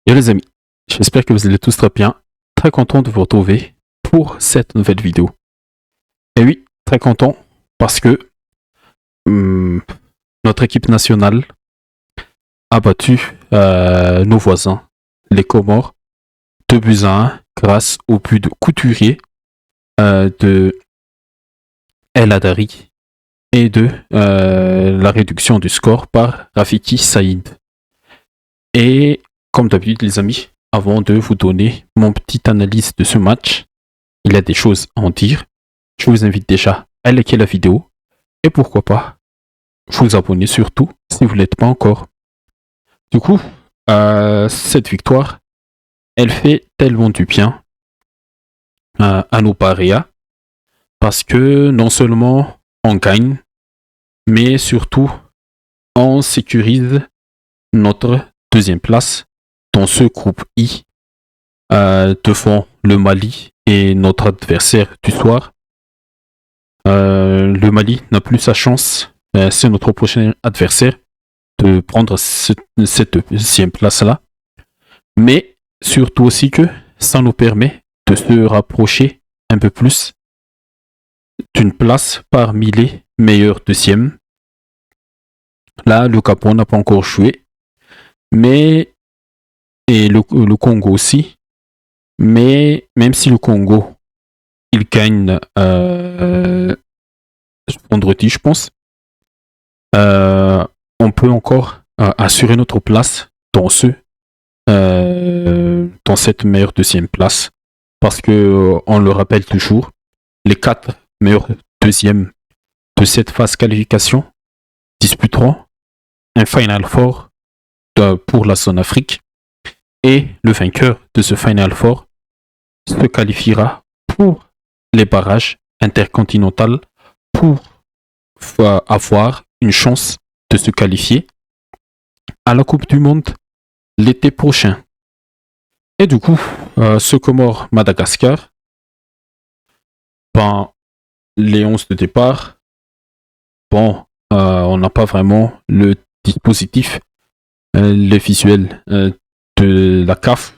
Yo les amis, j'espère que vous allez tous très bien. Très content de vous retrouver pour cette nouvelle vidéo. Et oui, très content parce que hum, notre équipe nationale a battu nos voisins, les Comores, 2-1 grâce au but de Couturier, de El Hadari et de la réduction du score par Rafiki Saïd. Et comme d'habitude les amis, avant de vous donner mon petite analyse de ce match, il y a des choses à en dire. Je vous invite déjà à liker la vidéo et pourquoi pas vous abonner surtout si vous ne l'êtes pas encore. Du coup, cette victoire, elle fait tellement du bien à nos paria parce que non seulement on gagne, mais surtout on sécurise notre deuxième place dans ce groupe I devant le Mali et notre adversaire du soir. Le Mali n'a plus sa chance, c'est notre prochain adversaire, de prendre cette deuxième place-là. Mais surtout aussi que ça nous permet de se rapprocher un peu plus d'une place parmi les meilleurs deuxièmes. Là, le Gabon n'a pas encore joué, mais et le Congo aussi. Mais même si le Congo, il gagne vendredi, je pense, on peut encore assurer notre place dans dans cette meilleure deuxième place. Parce que, on le rappelle toujours, les 4 meilleurs deuxièmes de cette phase qualification disputeront un Final Four pour la zone Afrique. Et le vainqueur de ce Final Four se qualifiera pour les barrages intercontinentaux pour avoir une chance de se qualifier à la Coupe du Monde l'été prochain. Et du coup, ce Comores-Madagascar, ben, les 11 de départ, bon, on n'a pas vraiment le dispositif, les visuels de la CAF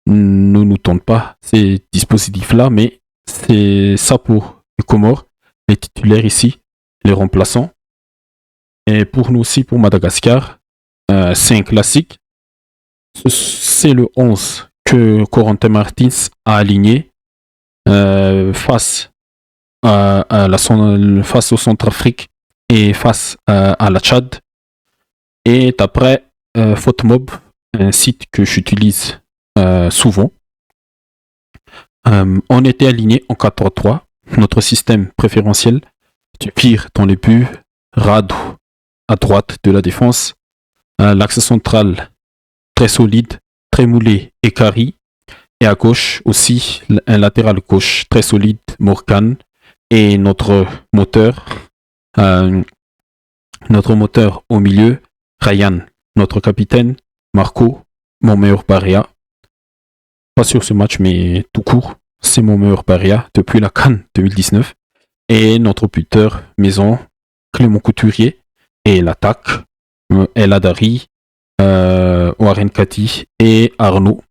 ne nous tente pas ces dispositifs-là, mais c'est ça pour les Comores, les titulaires ici, les remplaçants. Et pour nous aussi, pour Madagascar, c'est un classique. C'est le 11 que Corentin Martins a aligné face face au Centrafrique et face à la Tchad. Et d'après Fotmob, un site que j'utilise souvent, on était aligné en 4-3-3, notre système préférentiel. Du pire dans les buts, Radu à droite de la défense, l'axe central très solide, très moulé et Kari, et à gauche aussi un latéral gauche très solide, Morgan, et notre moteur au milieu, Ryan, notre capitaine, Marco, mon meilleur paria. Pas sur ce match, mais tout court, c'est mon meilleur paria depuis la CAN 2019. Et notre buteur maison, Clément Couturier, et l'attaque, El Hadari, Warren Kati et Arnaud.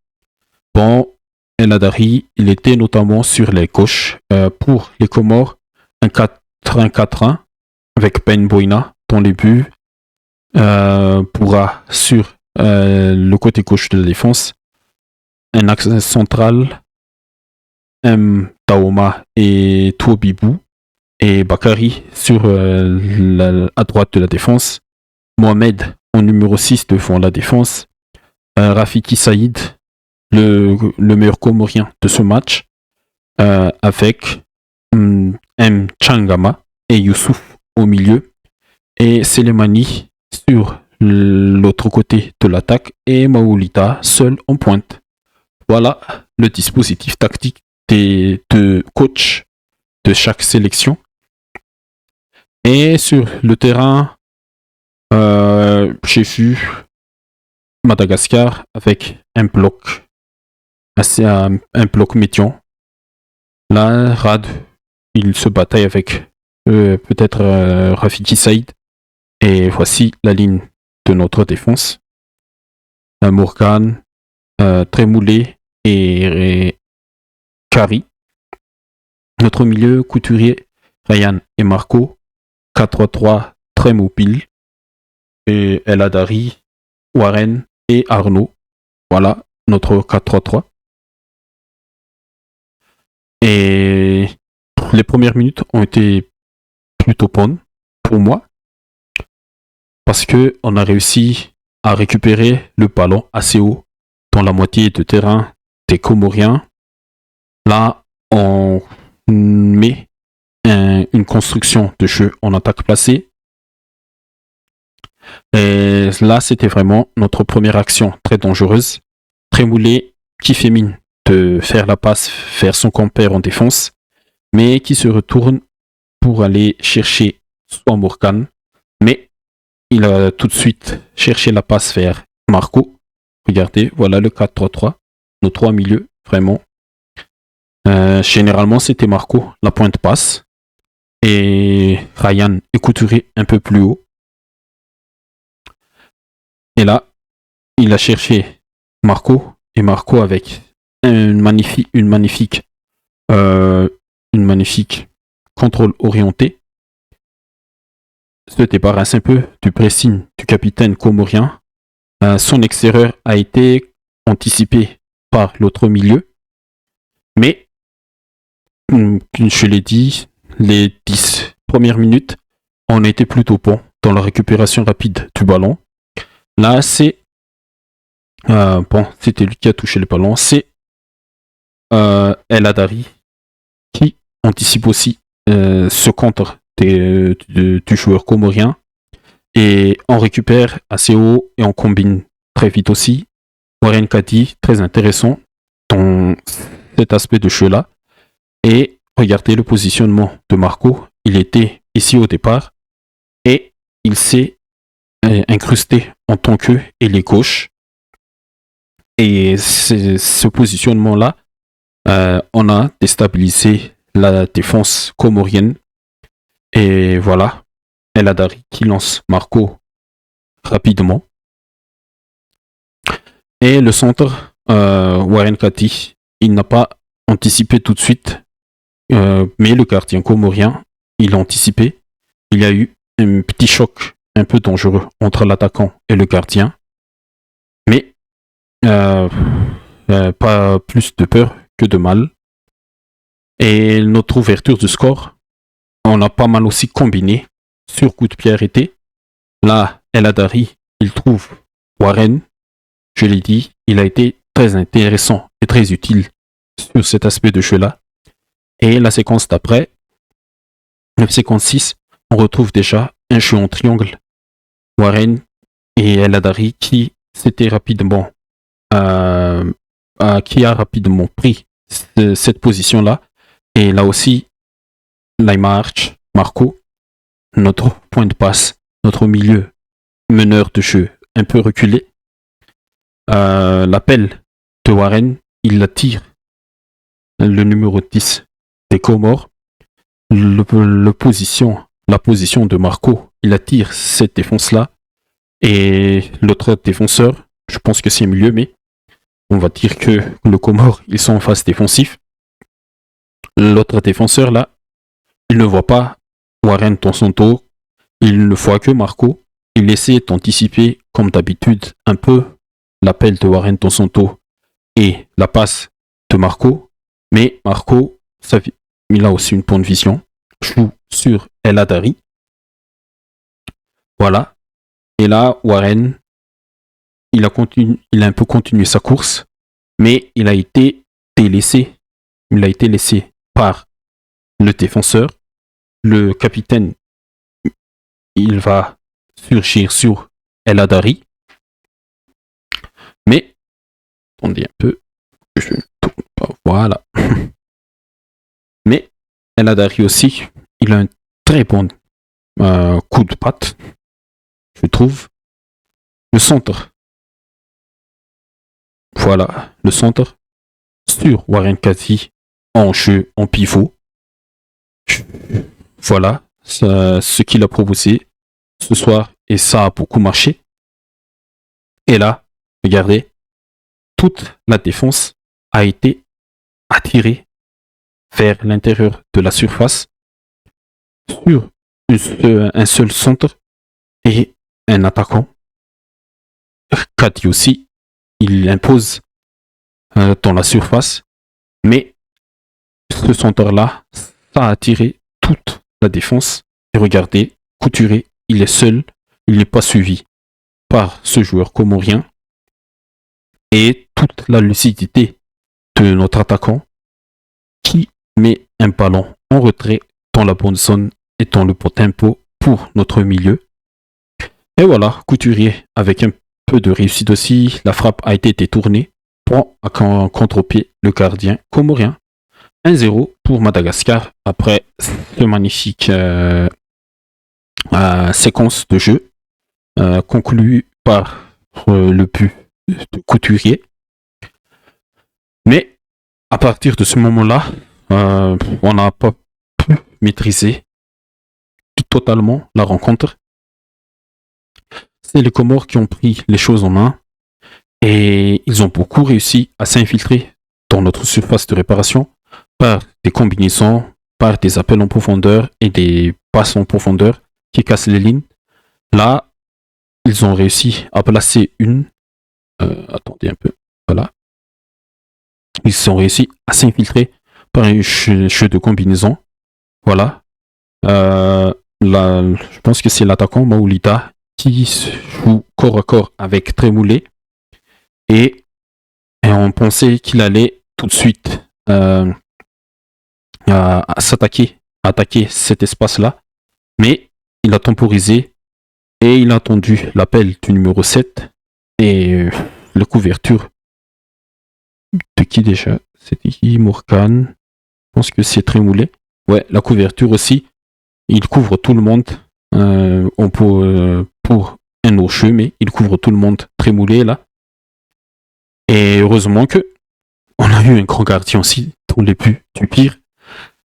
Bon, El Hadari, il était notamment sur les gauches pour les Comores, un 4-1-4-1 avec Ben Boina dans les buts, pourra sur le côté gauche de la défense, un axe central, Taoma et Touobibou, et Bakary sur à droite de la défense, Mohamed en numéro 6 devant la défense, Rafiki Saïd, le meilleur Comorien de ce match, avec Changama et Youssouf au milieu, et Selemani sur l'autre côté de l'attaque, et Maoulita seul en pointe. Voilà le dispositif tactique des deux coachs de chaque sélection. Et sur le terrain, j'ai vu Madagascar avec un bloc médian. Là, Rad, il se bataille avec peut-être Rafiki Saïd. Et voici la ligne de notre défense. Morgan, Trémoulé et Kari. Notre milieu, Couturier, Ryan et Marco. 4-3-3, très mobile. Et El Hadari, Warren et Arnaud. Voilà, notre 4-3-3. Et les premières minutes ont été plutôt bonnes pour moi. Parce qu'on a réussi à récupérer le ballon assez haut dans la moitié de terrain des Comoriens. Là, on met une construction de jeu en attaque placée. Et là, c'était vraiment notre première action très dangereuse. Trémoulé qui fait mine de faire la passe vers son compère en défense, mais qui se retourne pour aller chercher soit Morgan, mais il a tout de suite cherché la passe vers Marco. Regardez, voilà le 4-3-3. Nos trois milieux, vraiment. Généralement, c'était Marco, la pointe passe. Et Ryan et Couturier un peu plus haut. Et là, il a cherché Marco. Et Marco avec une magnifique contrôle orienté se débarrasse un peu du pressing du capitaine comorien. Son extérieur a été anticipé par l'autre milieu. Mais, je l'ai dit, les 10 premières minutes, on a été plutôt bon dans la récupération rapide du ballon. Là, c'est... c'était lui qui a touché le ballon. C'est El Hadari qui anticipe aussi ce contre du joueur comorien. Et on récupère assez haut et on combine très vite aussi. Warren Kadi, très intéressant dans cet aspect de jeu-là. Et regardez le positionnement de Marco. Il était ici au départ et il s'est incrusté en tant que ailier gauche. Et ce positionnement-là, on a déstabilisé la défense comorienne. Et voilà, El Hadari qui lance Marco rapidement. Et le centre, Warren Kati, il n'a pas anticipé tout de suite, mais le gardien comorien, il a anticipé. Il y a eu un petit choc un peu dangereux entre l'attaquant et le gardien. Mais pas plus de peur que de mal. Et notre ouverture de score, on a pas mal aussi combiné sur coup de pied arrêté. Là, El Hadari, il trouve Warren. Je l'ai dit, il a été très intéressant et très utile sur cet aspect de jeu-là. Et la séquence d'après, la séquence 6, on retrouve déjà un jeu en triangle. Warren et El Hadari qui s'était rapidement qui a rapidement pris cette position-là. Et là aussi, Laimarch, Marco, notre point de passe, notre milieu meneur de jeu un peu reculé. L'appel de Warren, il attire le numéro 10 des Comores. La position de Marco, il attire cette défense-là. Et l'autre défenseur, je pense que c'est mieux, mais on va dire que le Comore, ils sont en phase défensif. L'autre défenseur, là, il ne voit pas Warren dans son dos. Il ne voit que Marco. Il essaie d'anticiper, comme d'habitude, un peu l'appel de Warren dans son dos et la passe de Marco. Mais Marco, il a aussi une bonne vision. Joue sur El Hadari. Voilà. Et là, Warren, il a un peu continué sa course, mais il a été délaissé. Il a été laissé par le défenseur. Le capitaine, il va surgir sur El Hadari. Mais, attendez un peu, je ne tourne pas, voilà. Mais El Hadari aussi, il a un très bon coup de patte, je trouve. Le centre, voilà, le centre sur Warren Kati en jeu, en pivot. Voilà, ce qu'il a proposé ce soir et ça a beaucoup marché. Et là, regardez, toute la défense a été attirée vers l'intérieur de la surface sur un seul centre et un attaquant. Kadi aussi, il impose dans la surface, mais ce centre-là, ça a attiré toute la défense. Et regardez, Couturier, il est seul, il n'est pas suivi par ce joueur comorien. Et toute la lucidité de notre attaquant qui met un ballon en retrait dans la bonne zone et dans le bon tempo pour notre milieu. Et voilà, Couturier avec un peu de réussite aussi, la frappe a été détournée, prend à contre-pied le gardien comorien. 1-0 pour Madagascar après ce magnifique séquence de jeu conclue par le but de Couturier. Mais à partir de ce moment-là, on n'a pas pu maîtriser totalement la rencontre. C'est les Comores qui ont pris les choses en main et ils ont beaucoup réussi à s'infiltrer dans notre surface de réparation par des combinaisons, par des appels en profondeur et des passes en profondeur qui cassent les lignes. Là, ils ont réussi à placer attendez un peu, voilà. Ils ont réussi à s'infiltrer par un jeu de combinaison. Voilà. Je pense que c'est l'attaquant Maoulida qui joue corps à corps avec Trémoulé. Et on pensait qu'il allait tout de suite attaquer cet espace-là. Mais il a temporisé et il a attendu l'appel du numéro 7 et la couverture de qui déjà? C'était qui? Morgan. Je pense que c'est Trémoulé. Ouais, la couverture aussi. Il couvre tout le monde pour un no-jeu, mais il couvre tout le monde Trémoulé là. Et heureusement que on a eu un grand gardien aussi dans les buts du pire.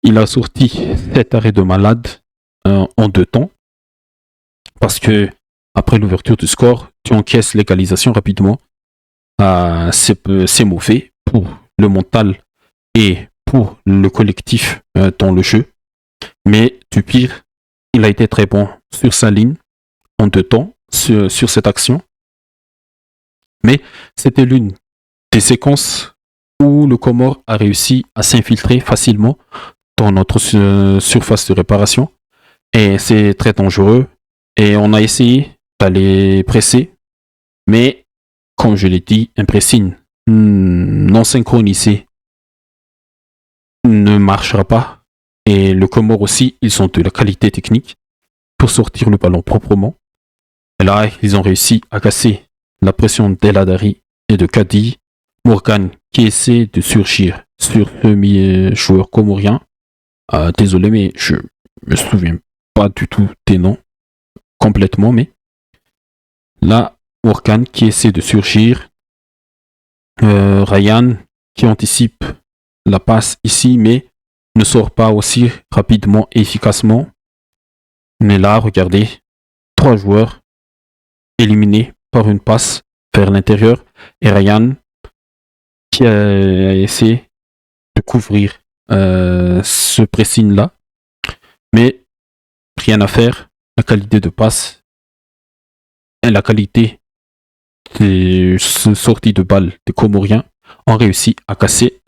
Il a sorti 7 arrêts de malade en 2 temps. Parce que après l'ouverture du score, tu encaisses l'égalisation rapidement. C'est mauvais pour le mental et pour le collectif dans le jeu. Mais du pire, il a été très bon sur sa ligne en 2 temps sur cette action. Mais c'était l'une des séquences où le Comore a réussi à s'infiltrer facilement dans notre surface de réparation. Et c'est très dangereux. Et on a essayé d'aller presser. Mais, comme je l'ai dit, un pressing non synchronisé ne marchera pas. Et le Comore aussi, ils ont de la qualité technique pour sortir le ballon proprement. Et là, ils ont réussi à casser la pression d'El Hadari et de Kadi. Morgan qui essaie de surgir sur ce joueur comorien. Désolé, mais je me souviens pas du tout des noms complètement, mais là, Morgan qui essaie de surgir. Ryan qui anticipe la passe ici, mais ne sort pas aussi rapidement et efficacement. Mais là, regardez, 3 joueurs éliminés par une passe vers l'intérieur et Ryan qui a essayé de couvrir ce pressing là, mais rien à faire. La qualité de passe et la qualité des sorties de balles des Comoriens ont réussi à casser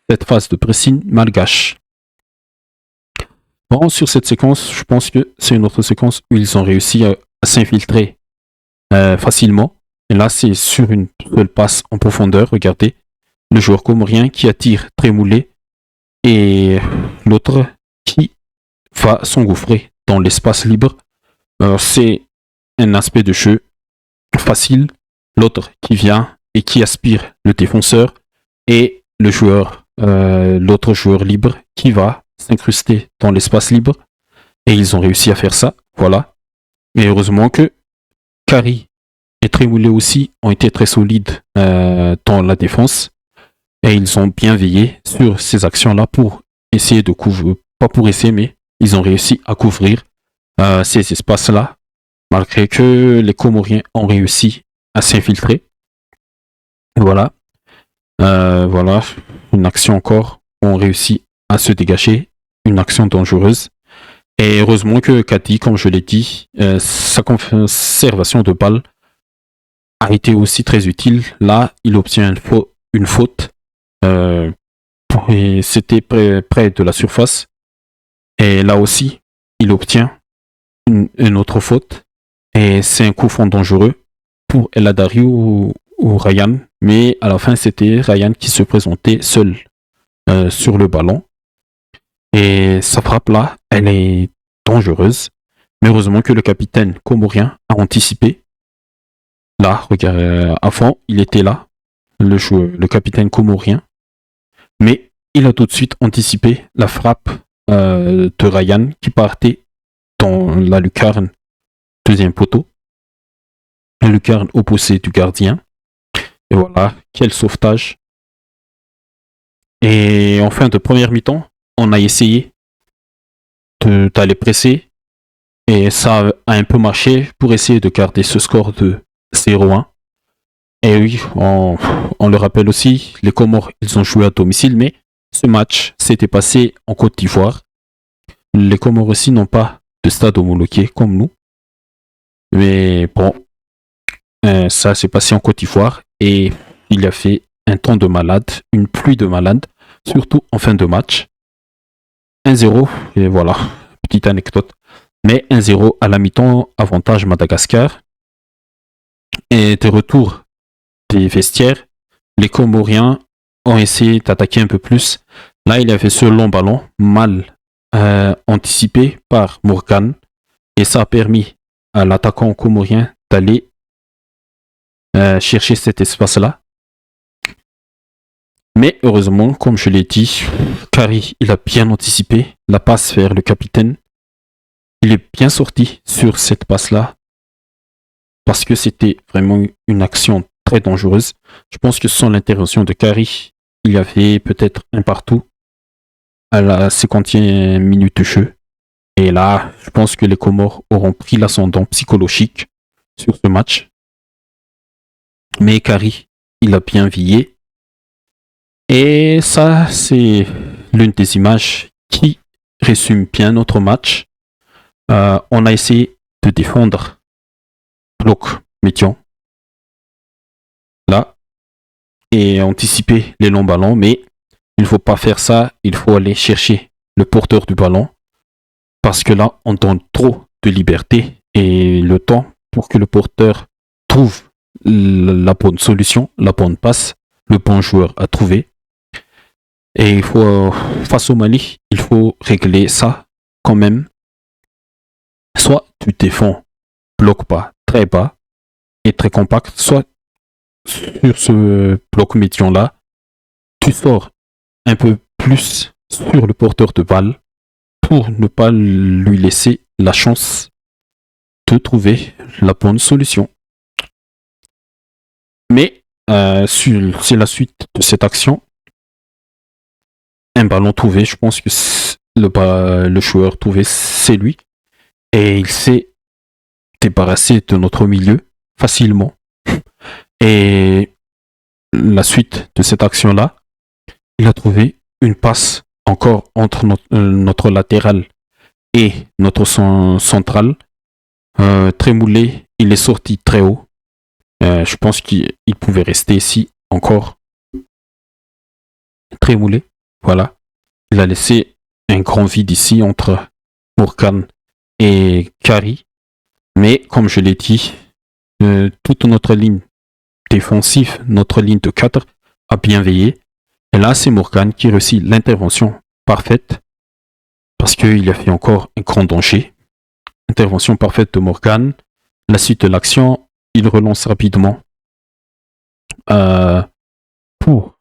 cette phase de pressing malgache. Bon, sur cette séquence, je pense que c'est une autre séquence où ils ont réussi à s'infiltrer facilement. Et là, c'est sur une seule passe en profondeur. Regardez, le joueur comorien qui attire Trémoulé et l'autre qui va s'engouffrer dans l'espace libre. C'est un aspect de jeu facile. L'autre qui vient et qui aspire le défenseur et le joueur, l'autre joueur libre qui va s'incruster dans l'espace libre. Et ils ont réussi à faire ça. Voilà. Mais heureusement que Kari et Trémoulé aussi ont été très solides dans la défense. Et ils ont bien veillé sur ces actions-là pour essayer de couvrir, pas pour essayer, mais ils ont réussi à couvrir ces espaces-là, malgré que les Comoriens ont réussi à s'infiltrer. Et voilà. Voilà. Une action encore. On réussit à se dégager. Une action dangereuse. Et heureusement que Cathy, comme je l'ai dit, sa conservation de balle a été aussi très utile. Là, il obtient une faute. Euh, et c'était près de la surface. Et là aussi, il obtient une autre faute. Et c'est un coup franc dangereux pour El Hadari ou Ryan. Mais à la fin, c'était Ryan qui se présentait seul sur le ballon. Et sa frappe là, elle est dangereuse. Mais heureusement que le capitaine comorien a anticipé. Là, regarde, avant, il était là, le capitaine comorien. Mais il a tout de suite anticipé la frappe de Ryan qui partait dans la lucarne, deuxième poteau. La lucarne opposée du gardien. Et voilà, quel sauvetage. Et en fin de première mi-temps, on a essayé d'aller presser. Et ça a un peu marché pour essayer de garder ce score de 0-1. Et oui, on le rappelle aussi, les Comores, ils ont joué à domicile, mais ce match s'était passé en Côte d'Ivoire. Les Comores aussi n'ont pas de stade homologué comme nous. Mais bon, ça s'est passé en Côte d'Ivoire et il a fait un temps de malade, une pluie de malade, surtout en fin de match. 1-0, et voilà, petite anecdote. Mais 1-0 à la mi-temps, avantage Madagascar. Et de retour des vestiaires, les Comoriens ont essayé d'attaquer un peu plus. Là, il y avait ce long ballon, mal anticipé par Morgan. Et ça a permis à l'attaquant comorien d'aller chercher cet espace-là. Mais heureusement, comme je l'ai dit, Kari, il a bien anticipé la passe vers le capitaine. Il est bien sorti sur cette passe-là parce que c'était vraiment une action très dangereuse. Je pense que sans l'intervention de Kari, il y avait peut-être un partout à la 50e minute de jeu. Et là, je pense que les Comores auront pris l'ascendant psychologique sur ce match. Mais Kari, il a bien veillé. Et ça, c'est l'une des images qui résume bien notre match. On a essayé de défendre bloc médian là et anticiper les longs ballons, mais il ne faut pas faire ça. Il faut aller chercher le porteur du ballon parce que là, on donne trop de liberté et le temps pour que le porteur trouve la bonne solution, la bonne passe, le bon joueur à trouver. Et il faut, face au Mali, il faut régler ça quand même. Soit tu défends, bloc bas, très bas et très compact, soit sur ce bloc médian-là, tu sors un peu plus sur le porteur de balle pour ne pas lui laisser la chance de trouver la bonne solution. Mais c'est la suite de cette action. Un ballon trouvé, je pense que le joueur trouvé, c'est lui. Et il s'est débarrassé de notre milieu facilement. Et la suite de cette action-là, il a trouvé une passe encore entre notre latéral et notre central. Trémoulé, il est sorti très haut. Je pense qu'il pouvait rester ici encore. Trémoulé, voilà. Il a laissé un grand vide ici entre Morgan et Kari. Mais comme je l'ai dit, toute notre ligne défensive, notre ligne de 4 a bien veillé. Et là, c'est Morgan qui réussit l'intervention parfaite parce qu'il a fait encore un grand danger. Intervention parfaite de Morgan. La suite de l'action, il relance rapidement pour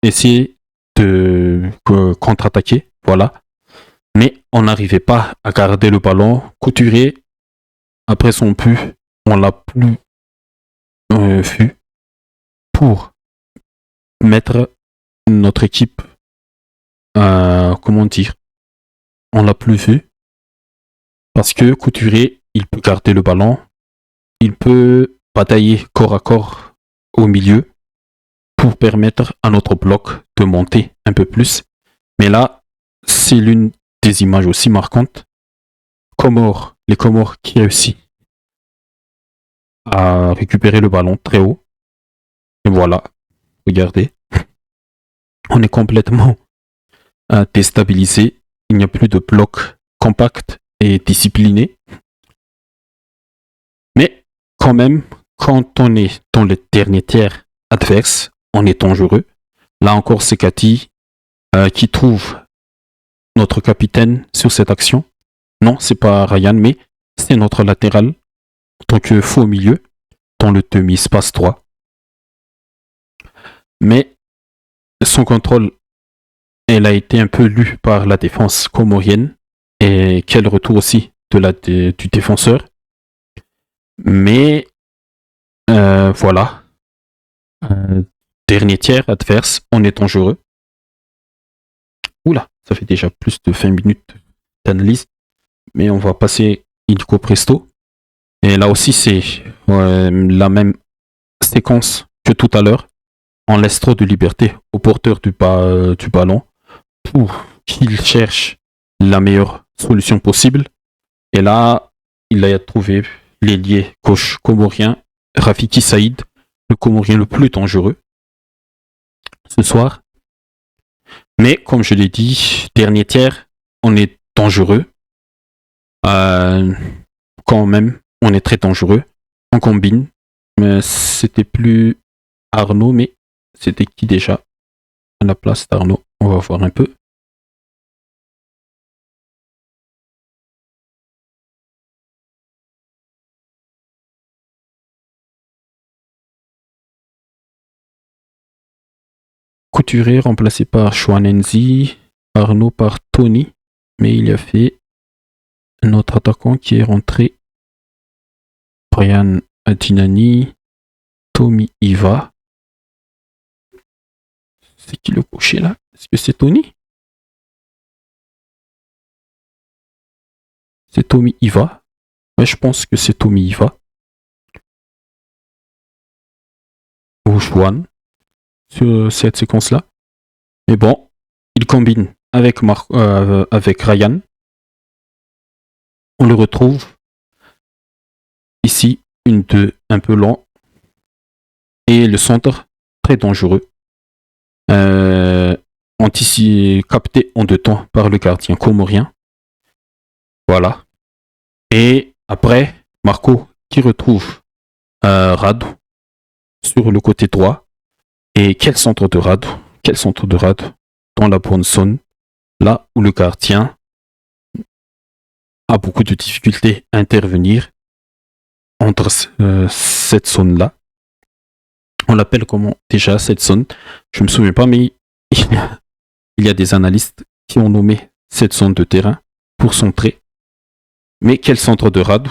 essayer de contre-attaquer. Voilà. Mais on n'arrivait pas à garder le ballon. Couturier, après son but, on l'a plus vu pour mettre notre équipe, comment dire, on l'a plus vu parce que Couturier, il peut garder le ballon, il peut batailler corps à corps au milieu, pour permettre à notre bloc de monter un peu plus. Mais là, c'est l'une des images aussi marquantes. Les Comores qui réussissent à récupérer le ballon très haut. Et voilà, regardez. On est complètement déstabilisé. Il n'y a plus de bloc compact et discipliné. Mais quand même, quand on est dans le dernier tiers adverse, on est dangereux. Là encore, c'est Cathy qui trouve notre capitaine sur cette action. Non, c'est pas Ryan, mais c'est notre latéral, tant que faux au milieu, dans le demi-espace 3. Mais son contrôle, elle a été un peu lu par la défense comorienne. Et quel retour aussi du défenseur. Mais voilà. Dernier tiers adverse, on est dangereux. Oula, ça fait déjà plus de 20 minutes d'analyse. Mais on va passer illico presto. Et là aussi, c'est la même séquence que tout à l'heure. On laisse trop de liberté au porteur du ballon pour qu'il cherche la meilleure solution possible. Et là, il a trouvé l'ailier gauche comorien, Rafiki Saïd, le comorien le plus dangereux ce soir. Mais comme je l'ai dit, dernier tiers, on est dangereux. Quand même, on est très dangereux. On combine. Mais c'était plus Arnaud, mais c'était qui déjà à la place d'Arnaud? On va voir un peu. Couturier remplacé par Chouanenzi, Arnaud par Tony, mais il y a fait un autre attaquant qui est rentré, Brian Adinani, Tommy Iva. C'est qui le gaucher là? Est-ce que c'est Tony? C'est Tommy Iva. Ouais, je pense que c'est Tommy Iva. Ou Juan sur cette séquence-là. Mais bon, il combine avec Ryan. On le retrouve ici, 1-2 un peu lent. Et le centre, très dangereux. Capté en 2 temps par le gardien comorien. Voilà. Et après, Marco qui retrouve Radu sur le côté droit. Et quel centre de Radu dans la bonne zone, là où le gardien a beaucoup de difficultés à intervenir entre cette zone-là. On l'appelle comment déjà cette zone? Je ne me souviens pas, mais il y a des analystes qui ont nommé cette zone de terrain pour centrer. Mais quel centre de Radu?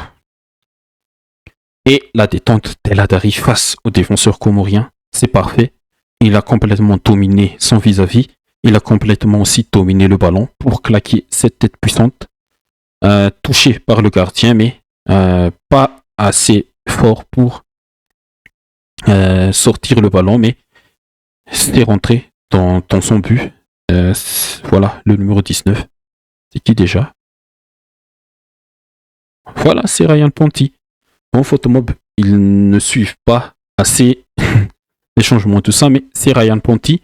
Et la détente d'El Hadari face au défenseur comorien, c'est parfait. Il a complètement dominé son vis-à-vis. Il a complètement aussi dominé le ballon pour claquer cette tête puissante. Touché par le gardien, mais pas assez fort pour sortir le ballon, mais c'est rentré dans son but. Voilà, le numéro 19. C'est qui déjà? Voilà, c'est Ryan Ponti. Bon, Photomob, ils ne suivent pas assez les changements, tout ça, mais c'est Ryan Ponti.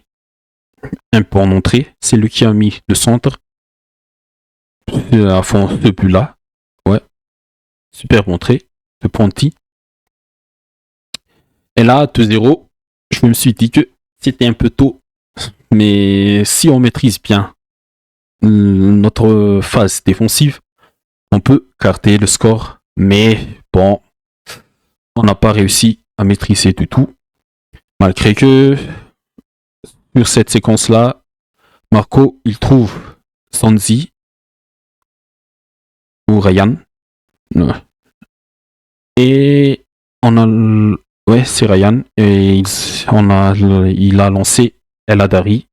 Un peu en entrée, c'est lui qui a mis le centre à fond ce but-là. Ouais, super entrée de Ponti. Et là, 2-0, je me suis dit que c'était un peu tôt, mais si on maîtrise bien notre phase défensive, on peut garder le score. Mais bon, on n'a pas réussi à maîtriser du tout. Malgré que sur cette séquence-là, Marco, il trouve Sanzi ou Ryan. Et on a... Ouais, c'est Ryan. Et il a lancé El Hadari,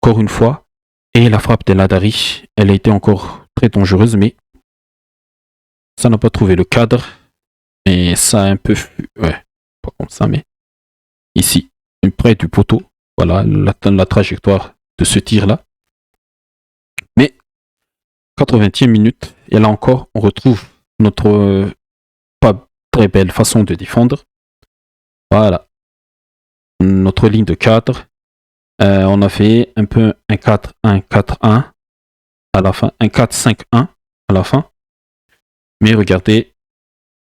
encore une fois. Et la frappe d'El Hadari, elle a été encore très dangereuse, mais ça n'a pas trouvé le cadre. Et ça a un peu... Ouais, pas comme ça, mais ici. près du poteau. Voilà la trajectoire de ce tir-là. Mais 80e minute, et là encore, on retrouve notre pas très belle façon de défendre. Voilà. Notre ligne de cadre. On a fait un peu un 4-1-4-1 à la fin, un 4-5-1 à la fin. Mais regardez,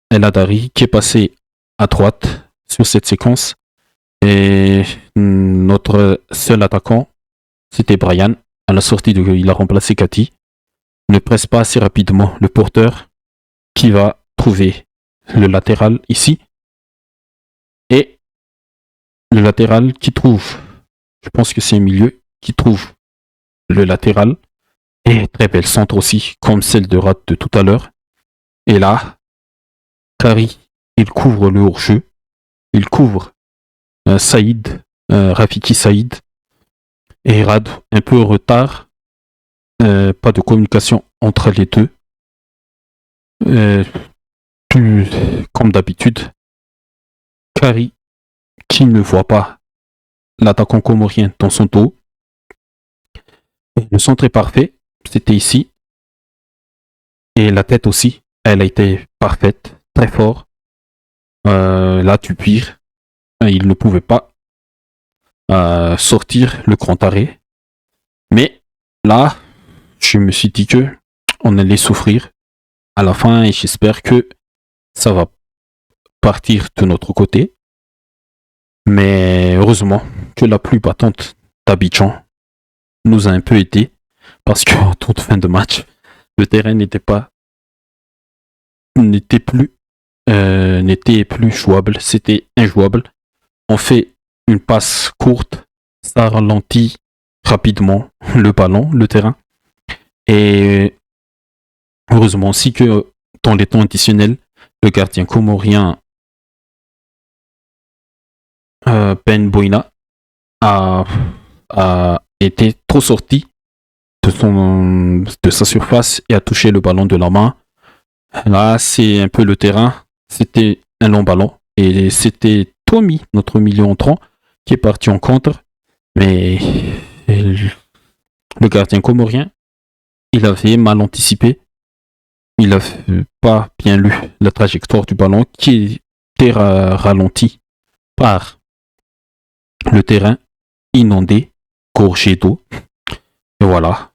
El Hadari qui est passé à droite sur cette séquence. Et notre seul attaquant, c'était Brian. À la sortie, il a remplacé Cathy. Ne presse pas assez rapidement le porteur qui va trouver le latéral ici. Et le latéral qui trouve, je pense que c'est un milieu, qui trouve le latéral. Et très belle centre aussi, comme celle de Rat de tout à l'heure. Et là, Kari, il couvre le hors-jeu. Il couvre Saïd, Rafiki Saïd. Et Rad, un peu en retard. Pas de communication entre les deux. Comme d'habitude, Kari, qui ne voit pas l'attaquant comorien dans son dos. Le centre est parfait. C'était ici. Et la tête aussi, elle a été parfaite, très fort. Là, tu pires. Il ne pouvait pas sortir le grand arrêt. Mais là, je me suis dit que on allait souffrir à la fin et j'espère que ça va partir de notre côté. Mais heureusement que la pluie battante d'Abidjan nous a un peu aidé parce qu'en toute fin de match, le terrain n'était plus jouable, c'était injouable. On fait une passe courte, ça ralentit rapidement le ballon, le terrain. Et heureusement aussi que dans les temps additionnels, le gardien comorien Ben Boina a été trop sorti de sa surface et a touché le ballon de la main. Là, c'est un peu le terrain. C'était un long ballon. Et c'était Tommy, notre milieu entrant, qui est parti en contre. Mais le gardien comorien, il avait mal anticipé. Il n'avait pas bien lu la trajectoire du ballon qui était ralenti par le terrain inondé, gorgé d'eau. Et voilà.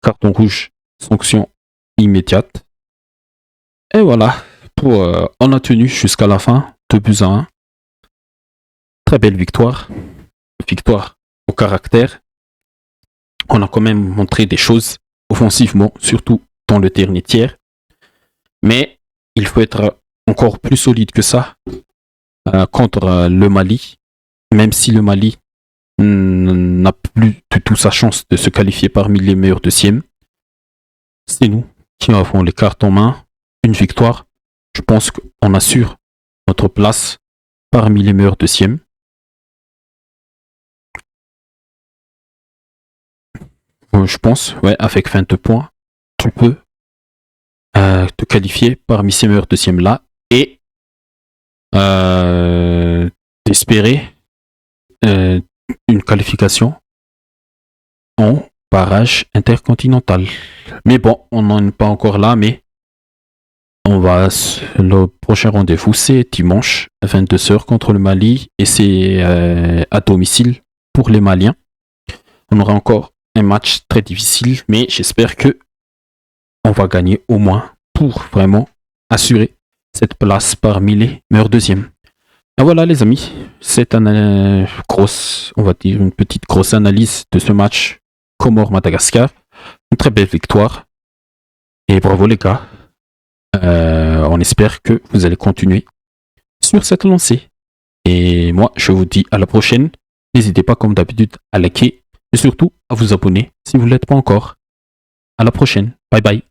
Carton rouge, sanction immédiate. Et voilà. On a tenu jusqu'à la fin, 2-1. Très belle victoire. Victoire au caractère. On a quand même montré des choses offensivement, surtout dans le dernier tiers. Mais il faut être encore plus solide que ça contre le Mali. Même si le Mali n'a plus du tout sa chance de se qualifier parmi les meilleurs deuxièmes. C'est nous qui avons les cartes en main. Une victoire. Je pense qu'on assure notre place parmi les meilleurs deuxièmes. Je pense, ouais, avec 22 points, tu peux te qualifier parmi ces meilleurs deuxièmes là et d'espérer une qualification en barrage intercontinental. Mais bon, on n'en est pas encore là, mais le prochain rendez-vous, c'est dimanche à 22h contre le Mali et c'est à domicile pour les Maliens. On aura encore un match très difficile, mais j'espère que on va gagner au moins pour vraiment assurer cette place parmi les meilleurs deuxièmes. Et voilà les amis, c'est une petite grosse analyse de ce match Comores-Madagascar. Une très belle victoire. Et bravo les gars. On espère que vous allez continuer sur cette lancée. Et moi, je vous dis à la prochaine. N'hésitez pas comme d'habitude à liker et surtout à vous abonner si vous ne l'êtes pas encore. À la prochaine. Bye bye.